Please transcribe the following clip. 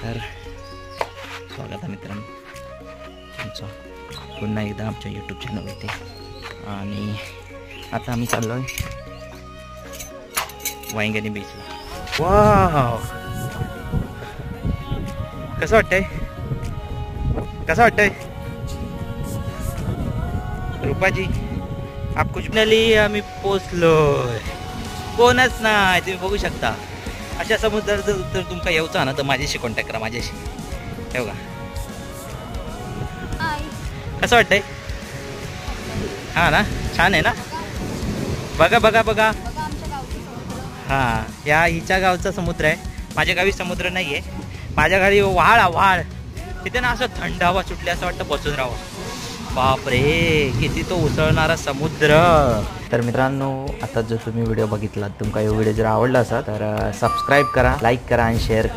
तर स्वागत आहे मित्रांनो तुमचं पुन्हा एकदा आमच्या यूट्यूब चॅनलवरती. आणि आता आम्ही चाललो आहे वांगणी बीचला. वाव, कसं वाटतंय? कसं वाटतंय रूपाजी? आप कुछ नली आम्ही पोचलोय. कोणच नाही, तुम्ही बघू शकता. अशा समुद्रात जर तुमका येऊचा ना तर माझ्याशी कॉन्टॅक्ट करा, माझ्याशी. हे बघा कसं वाटतंय? हां ना, छान आहे ना. बघा बघा बघा. हां, या हिच्या गावचा समुद्र आहे. माझ्या गावी समुद्र नाही आहे. माझ्या गावी व्हाळ. तिथे ना असं थंड हवा सुटली, असं वाटतं बसून राहावं. बापरे, किती तो उसळणारा समुद्र. तर मित्रांनो, आता जर तुम्ही व्हिडिओ बघितला, तुमका हा व्हिडिओ जर आवडला असेल तर सबस्क्राईब करा, लाईक करा आणि शेअर करा.